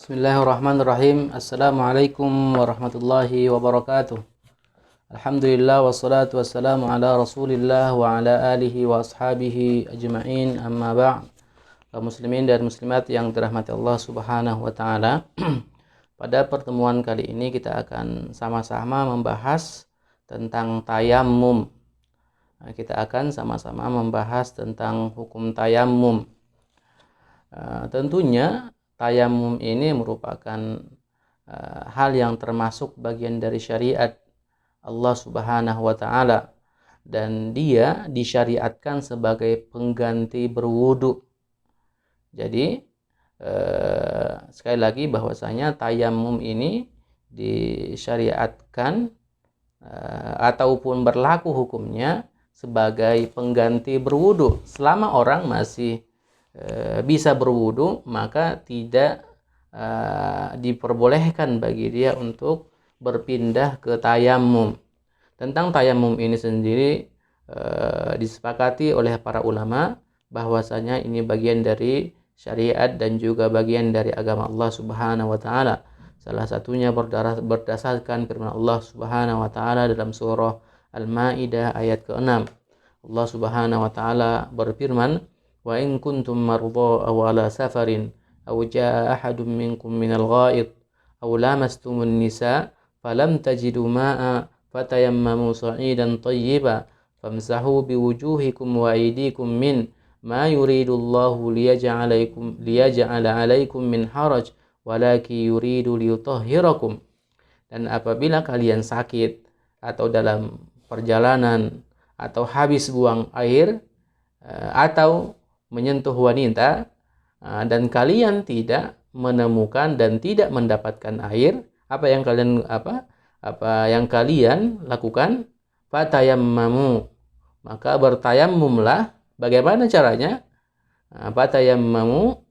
Bismillahirrahmanirrahim. Assalamualaikum warahmatullahi wabarakatuh. Alhamdulillah wassalatu wassalamu ala Rasulillah wa ala alihi wa ashabihi ajma'in, amma ba'd. Kaum muslimin dan muslimat yang dirahmati Allah Subhanahu wa taala. Pada pertemuan kali ini kita akan sama-sama membahas tentang tayammum. Kita akan sama-sama membahas tentang hukum tayammum. Tentunya tayamum ini merupakan hal yang termasuk bagian dari syariat Allah Subhanahu wa taala, dan dia disyariatkan sebagai pengganti berwudu. Jadi sekali lagi bahwasanya tayamum ini disyariatkan ataupun berlaku hukumnya sebagai pengganti berwudu. Selama orang masih bisa berwudu, maka tidak diperbolehkan bagi dia untuk berpindah ke tayammum. Tentang tayammum ini sendiri disepakati oleh para ulama bahwasanya ini bagian dari syariat dan juga bagian dari agama Allah Subhanahu wa taala. Salah satunya berdasarkan firman Allah Subhanahu wa taala dalam surah Al-Maidah ayat ke-6. Allah Subhanahu wa taala berfirman, wa in kuntum marda aw ala safarin aw jaa ahadun minkum minal ghaid aw lamastumun nisa falam tajidu ma'a fatayammamu sa'idan tayyiban famsahu biwujuhikum wa aydikum min ma yuridullahu liyaj'ala 'alaikum min haraj walaki yuridu liyutahhirakum. Dan apabila kalian sakit atau dalam perjalanan atau habis buang air atau menyentuh wanita dan kalian tidak menemukan dan tidak mendapatkan air, apa yang kalian lakukan? Fatayammamu, maka bertayammumlah. Bagaimana caranya? Fatayammamu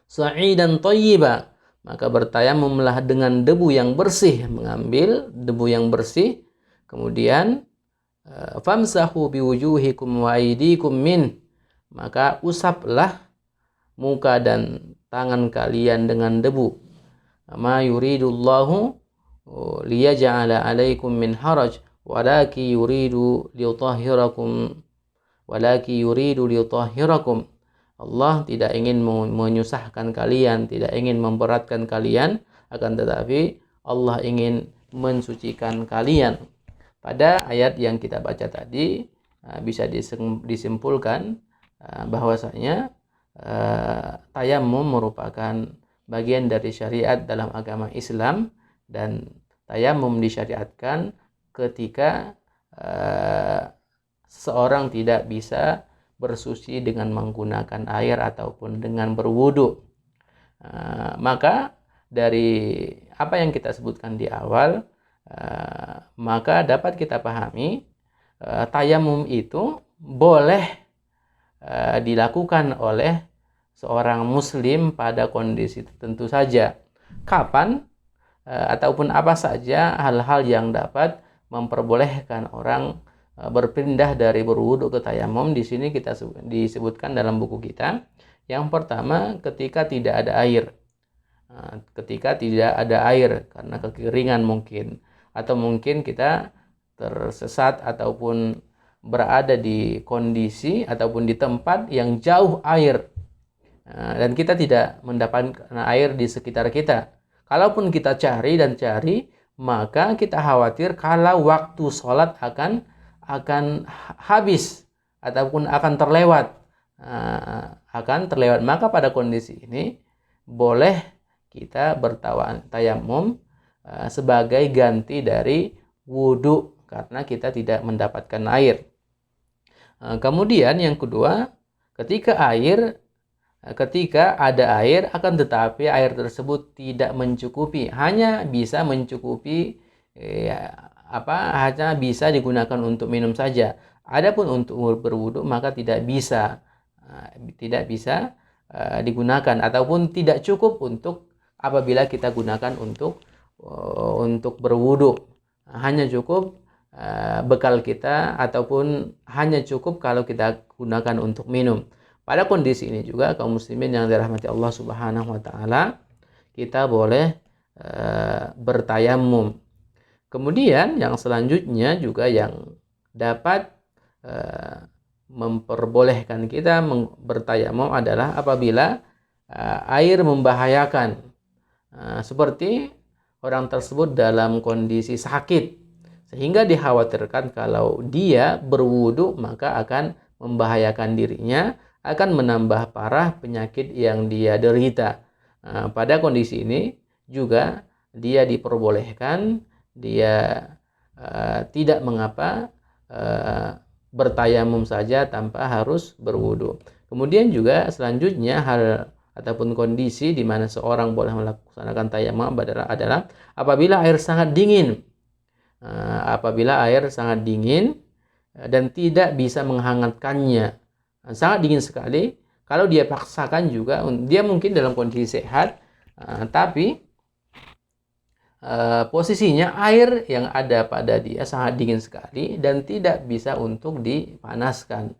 sa'idan thayyiban, maka bertayammumlah dengan debu yang bersih, mengambil debu yang bersih, kemudian famsahu biwujuhikum wa aydikum min, maka usaplah muka dan tangan kalian dengan debu. Ma yuridullahu liyaj'ala 'alaikum min haraj walaki yuridu liyutahhirakum. Allah tidak ingin menyusahkan kalian, tidak ingin memberatkan kalian, akan tetapi Allah ingin mensucikan kalian. Pada ayat yang kita baca tadi bisa disimpulkan bahwasanya tayammum merupakan bagian dari syariat dalam agama Islam, dan tayammum disyariatkan ketika seseorang tidak bisa bersuci dengan menggunakan air ataupun dengan berwudu. Maka dari apa yang kita sebutkan di awal, maka dapat kita pahami tayammum itu boleh dilakukan oleh seorang muslim pada kondisi tertentu saja. Kapan ataupun apa saja hal-hal yang dapat memperbolehkan orang berpindah dari berwudu ke tayammum, di sini kita disebutkan dalam buku kita. Yang pertama, ketika tidak ada air. Ketika tidak ada air karena kekeringan mungkin, atau mungkin kita tersesat ataupun berada di kondisi ataupun di tempat yang jauh air, dan kita tidak mendapatkan air di sekitar kita. Kalaupun kita cari, maka kita khawatir kalau waktu sholat akan habis ataupun akan terlewat. Maka pada kondisi ini boleh kita bertayammum sebagai ganti dari wudu karena kita tidak mendapatkan air. Kemudian yang kedua, ketika ada air akan tetapi air tersebut tidak mencukupi, hanya bisa mencukupi hanya bisa digunakan untuk minum saja. Adapun untuk berwudu maka tidak bisa digunakan ataupun tidak cukup untuk apabila kita gunakan untuk berwudu. Hanya cukup bekal kita ataupun hanya cukup kalau kita gunakan untuk minum. Pada kondisi ini juga kaum muslimin yang dirahmati Allah Subhanahu wa taala, kita boleh bertayamum. Kemudian yang selanjutnya juga yang dapat memperbolehkan kita bertayamum adalah apabila air membahayakan, seperti orang tersebut dalam kondisi sakit sehingga dikhawatirkan kalau dia berwudu maka akan membahayakan dirinya, akan menambah parah penyakit yang dia derita. Pada kondisi ini juga dia diperbolehkan, dia tidak mengapa bertayamum saja tanpa harus berwudu. Kemudian juga selanjutnya hal ataupun kondisi di mana seorang boleh melaksanakan tayamum adalah apabila air sangat dingin. Apabila air sangat dingin dan tidak bisa menghangatkannya, sangat dingin sekali, kalau dia paksakan juga, dia mungkin dalam kondisi sehat, tapi posisinya air yang ada pada dia sangat dingin sekali dan tidak bisa untuk dipanaskan.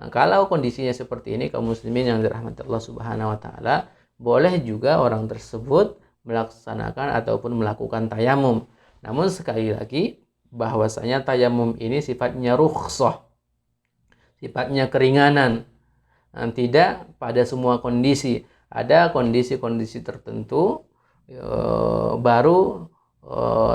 Kalau kondisinya seperti ini, kaum muslimin yang dirahmati Allah Subhanahu wa taala, boleh juga orang tersebut melaksanakan ataupun melakukan tayamum. Namun sekali lagi bahwasanya tayamum ini sifatnya rukhsah, sifatnya keringanan, tidak pada semua kondisi. Ada kondisi-kondisi tertentu baru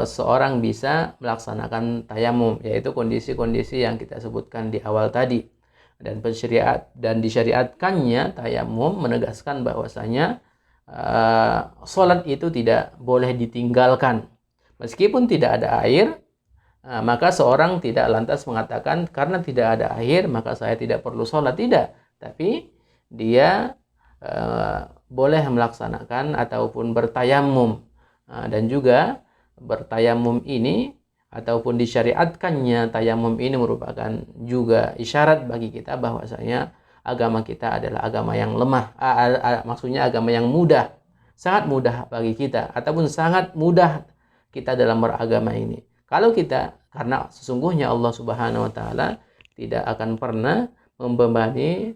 seorang bisa melaksanakan tayamum, yaitu kondisi-kondisi yang kita sebutkan di awal tadi. Dan disyariatkannya tayamum menegaskan bahwasanya sholat itu tidak boleh ditinggalkan. Meskipun tidak ada air, maka seorang tidak lantas mengatakan karena tidak ada air maka saya tidak perlu sholat. Tidak, tapi dia boleh melaksanakan ataupun bertayamum. Dan juga bertayamum ini ataupun disyariatkannya tayamum ini merupakan juga isyarat bagi kita bahwasanya agama kita adalah agama yang lemah, maksudnya agama yang mudah, sangat mudah bagi kita, ataupun sangat mudah kita dalam beragama ini. Kalau kita, karena sesungguhnya Allah Subhanahu wa taala tidak akan pernah membebani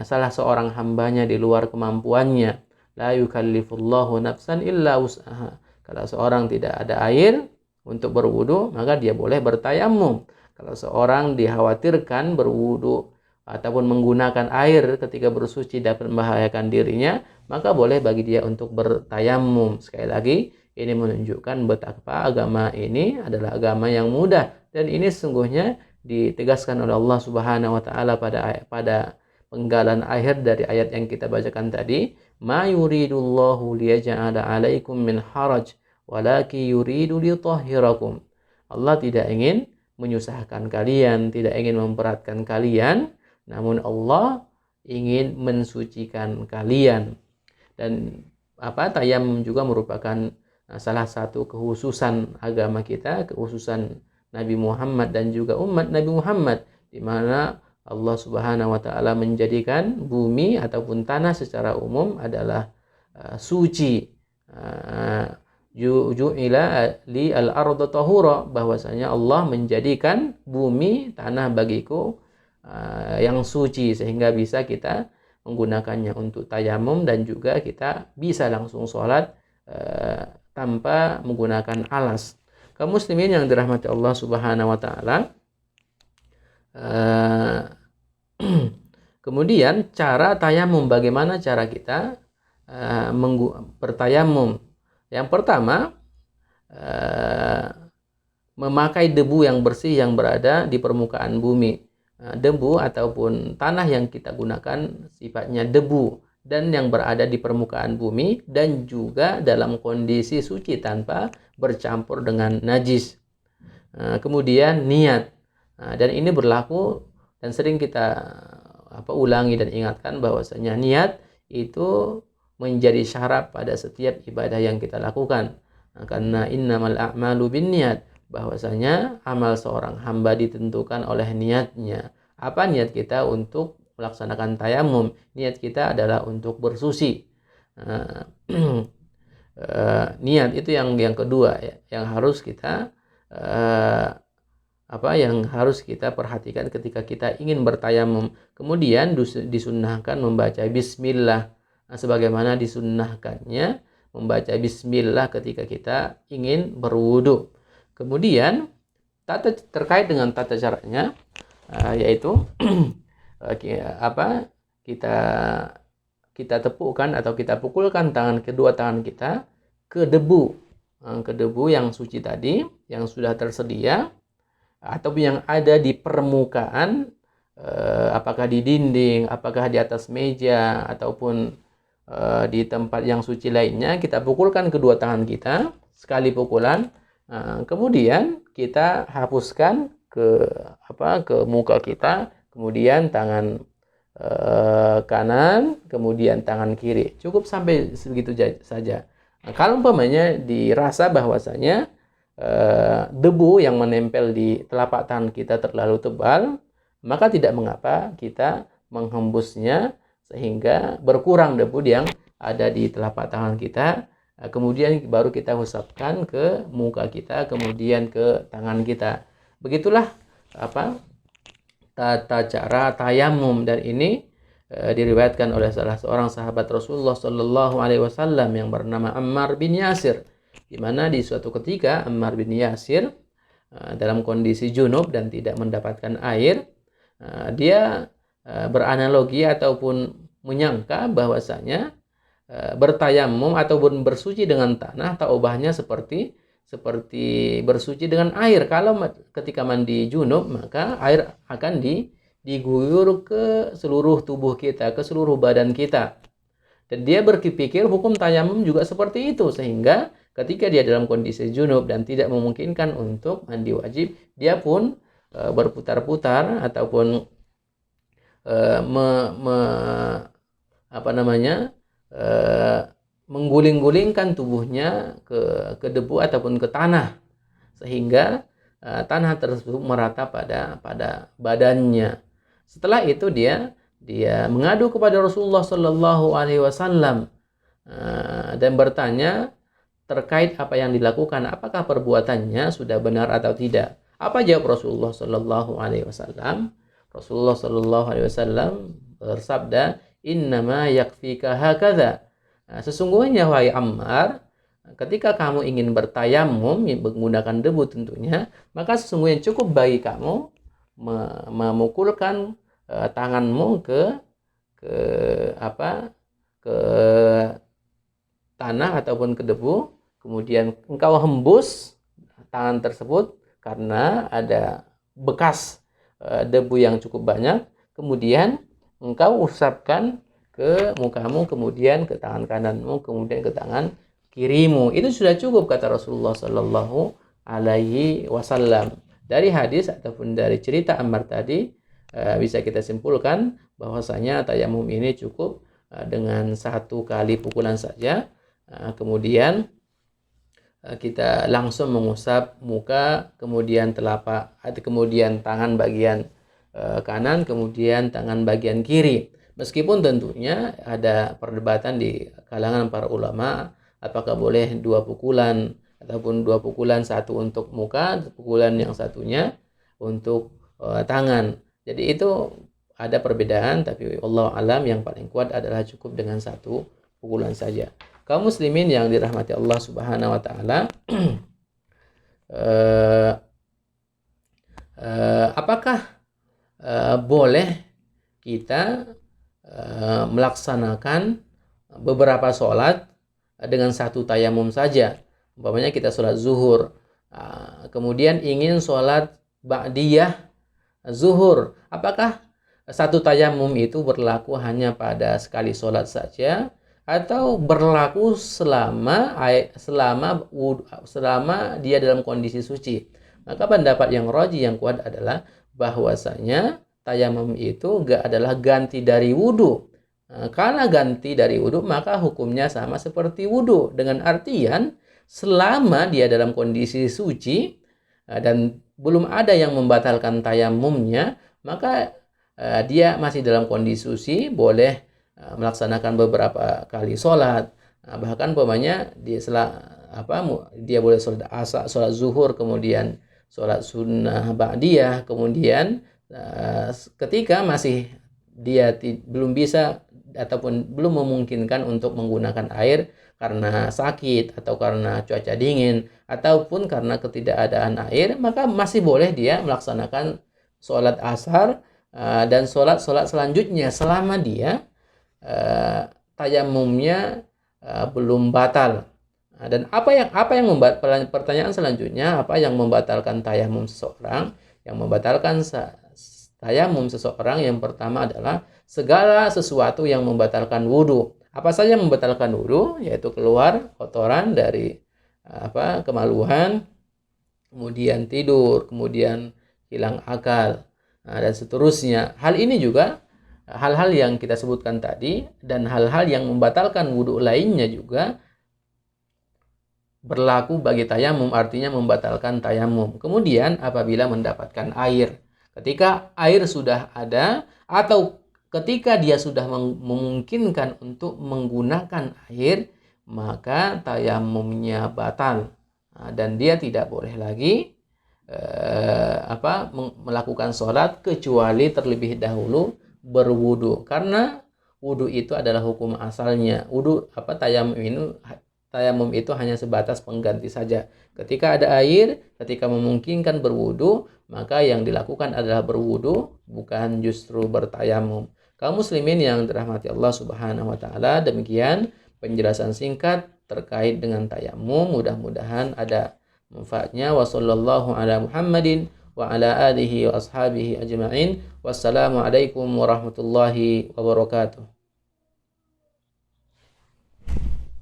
salah seorang hambanya di luar kemampuannya. La yukallifullahu nafsan illa wus'aha. Kalau seorang tidak ada air untuk berwudu, maka dia boleh bertayamum. Kalau seorang dikhawatirkan berwudu ataupun menggunakan air ketika bersuci dapat membahayakan dirinya, maka boleh bagi dia untuk bertayamum. Sekali lagi, ini menunjukkan betapa agama ini adalah agama yang mudah, dan ini sesungguhnya ditegaskan oleh Allah Subhanahu wa taala pada penggalan akhir dari ayat yang kita bacakan tadi, ma yuridullahu liyaj'ala 'alaikum min haraj walaki yuridu litahhirakum. Allah tidak ingin menyusahkan kalian, tidak ingin memberatkan kalian, namun Allah ingin mensucikan kalian. Dan tayamum juga merupakan salah satu kekhususan agama kita, kekhususan Nabi Muhammad dan juga umat Nabi Muhammad, di mana Allah Subhanahu wa taala menjadikan bumi ataupun tanah secara umum adalah suci. Ju'ila li al-ardu tahura, bahwasanya Allah menjadikan bumi tanah bagiku yang suci, sehingga bisa kita menggunakannya untuk tayamum dan juga kita bisa langsung sholat tanpa menggunakan alas. Kaum muslimin yang dirahmati Allah Subhanahu wa taala, kemudian cara tayamum, bagaimana cara kita bertayamum? Yang pertama, memakai debu yang bersih yang berada di permukaan bumi. Debu ataupun tanah yang kita gunakan sifatnya debu dan yang berada di permukaan bumi dan juga dalam kondisi suci tanpa bercampur dengan najis. Kemudian niat, dan ini berlaku dan sering kita ulangi dan ingatkan bahwasanya niat itu menjadi syarat pada setiap ibadah yang kita lakukan. Karena innamal a'malu binniyat, bahwasanya amal seorang hamba ditentukan oleh niatnya. Apa niat kita untuk melaksanakan tayamum? Niat kita adalah untuk bersuci. Niat itu yang kedua ya, yang harus kita yang harus kita perhatikan ketika kita ingin bertayamum. Kemudian disunnahkan membaca bismillah sebagaimana disunnahkannya membaca bismillah ketika kita ingin berwudu. Kemudian terkait dengan tata caranya, yaitu kita tepukkan atau kita pukulkan kedua tangan kita ke debu yang suci tadi, yang sudah tersedia atau yang ada di permukaan, apakah di dinding, apakah di atas meja ataupun di tempat yang suci lainnya. Kita pukulkan kedua tangan kita sekali pukulan. Kemudian kita hapuskan ke muka kita, kemudian tangan kanan, kemudian tangan kiri. Cukup sampai segitu saja. Nah, kalau umpamanya dirasa bahwasanya debu yang menempel di telapak tangan kita terlalu tebal, maka tidak mengapa kita menghembusnya sehingga berkurang debu yang ada di telapak tangan kita. Kemudian baru kita usapkan ke muka kita, kemudian ke tangan kita. Begitulah tata cara tayamum, dan ini diriwayatkan oleh salah seorang sahabat Rasulullah Shallallahu Alaihi Wasallam yang bernama Ammar bin Yasir, di mana di suatu ketika Ammar bin Yasir dalam kondisi junub dan tidak mendapatkan air, dia beranalogi ataupun menyangka bahwasanya bertayamum ataupun bersuci dengan tanah tak ubahnya seperti bersuci dengan air. Kalau ketika mandi junub, maka air akan diguyur ke seluruh tubuh kita, ke seluruh badan kita. Dan dia berpikir hukum tayamum juga seperti itu, sehingga ketika dia dalam kondisi junub dan tidak memungkinkan untuk mandi wajib, dia pun berputar-putar ataupun mengguling-gulingkan tubuhnya ke debu ataupun ke tanah, sehingga tanah tersebut merata pada badannya. Setelah itu dia mengadu kepada Rasulullah Shallallahu Alaihi Wasallam dan bertanya terkait apa yang dilakukan, apakah perbuatannya sudah benar atau tidak. Apa jawab Rasulullah Shallallahu Alaihi Wasallam? Rasulullah Shallallahu Alaihi Wasallam bersabda, innama yakfika hakadha. Sesungguhnya wahai Ammar, ketika kamu ingin bertayamum menggunakan debu tentunya, maka sesungguhnya cukup bagi kamu memukulkan tanganmu ke tanah ataupun ke debu, kemudian engkau hembus tangan tersebut karena ada bekas debu yang cukup banyak, kemudian engkau usapkan ke mukamu, kemudian ke tangan kananmu, kemudian ke tangan kirimu. Itu sudah cukup, kata Rasulullah Sallallahu Alaihi Wasallam. Dari hadis ataupun dari cerita Ammar tadi bisa kita simpulkan bahwasanya tayamum ini cukup dengan satu kali pukulan saja. Kemudian kita langsung mengusap muka, kemudian telapak, kemudian tangan bagian kanan, kemudian tangan bagian kiri. Meskipun tentunya ada perdebatan di kalangan para ulama, apakah boleh 2 pukulan ataupun 2 pukulan, satu untuk muka, pukulan yang satunya untuk tangan. Jadi itu ada perbedaan, tapi Allah alam yang paling kuat adalah cukup dengan 1 pukulan saja. Kaum muslimin yang dirahmati Allah Subhanahu wa taala, apakah boleh kita melaksanakan beberapa sholat dengan 1 tayamum saja? Umpamanya kita sholat zuhur, kemudian ingin sholat ba'diyah zuhur, apakah 1 tayamum itu berlaku hanya pada sekali sholat saja, atau berlaku selama dia dalam kondisi suci? Maka pendapat yang rajih, yang kuat adalah bahwasanya tayamum itu adalah ganti dari wudu. Karena ganti dari wudu, maka hukumnya sama seperti wudu, dengan artian selama dia dalam kondisi suci dan belum ada yang membatalkan tayamumnya, maka dia masih dalam kondisi suci, boleh melaksanakan beberapa kali sholat. Bahkan umpamanya dia boleh sholat asar, sholat zuhur, kemudian sholat sunnah ba'diyah, kemudian ketika masih dia belum bisa ataupun belum memungkinkan untuk menggunakan air karena sakit atau karena cuaca dingin ataupun karena ketidakadaan air, maka masih boleh dia melaksanakan sholat asar dan sholat selanjutnya selama dia tayamumnya belum batal. Dan apa yang membuat pertanyaan selanjutnya, apa yang membatalkan tayamum seseorang? Yang membatalkan tayamum seseorang yang pertama adalah segala sesuatu yang membatalkan wudhu. Apa saja yang membatalkan wudhu? Yaitu keluar kotoran dari kemaluan, kemudian tidur, kemudian hilang akal, dan seterusnya. Hal ini juga hal-hal yang kita sebutkan tadi dan hal-hal yang membatalkan wudhu lainnya juga berlaku bagi tayamum, artinya membatalkan tayamum. Kemudian apabila mendapatkan air, ketika air sudah ada atau ketika dia sudah memungkinkan untuk menggunakan air, maka tayamumnya batal dan dia tidak boleh lagi melakukan sholat kecuali terlebih dahulu berwudu, karena wudu itu adalah hukum asalnya. Tayamum itu hanya sebatas pengganti saja. Ketika ada air, ketika memungkinkan berwudu, maka yang dilakukan adalah berwudu, bukan justru bertayamum. Kaum muslimin yang dirahmati Allah Subhanahu wa taala, demikian penjelasan singkat terkait dengan tayamum. Mudah-mudahan ada manfaatnya. Wa sallallahu ala Muhammadin wa ala alihi wa ashabihi ajma'in. Wassalamualaikum warahmatullahi wabarakatuh.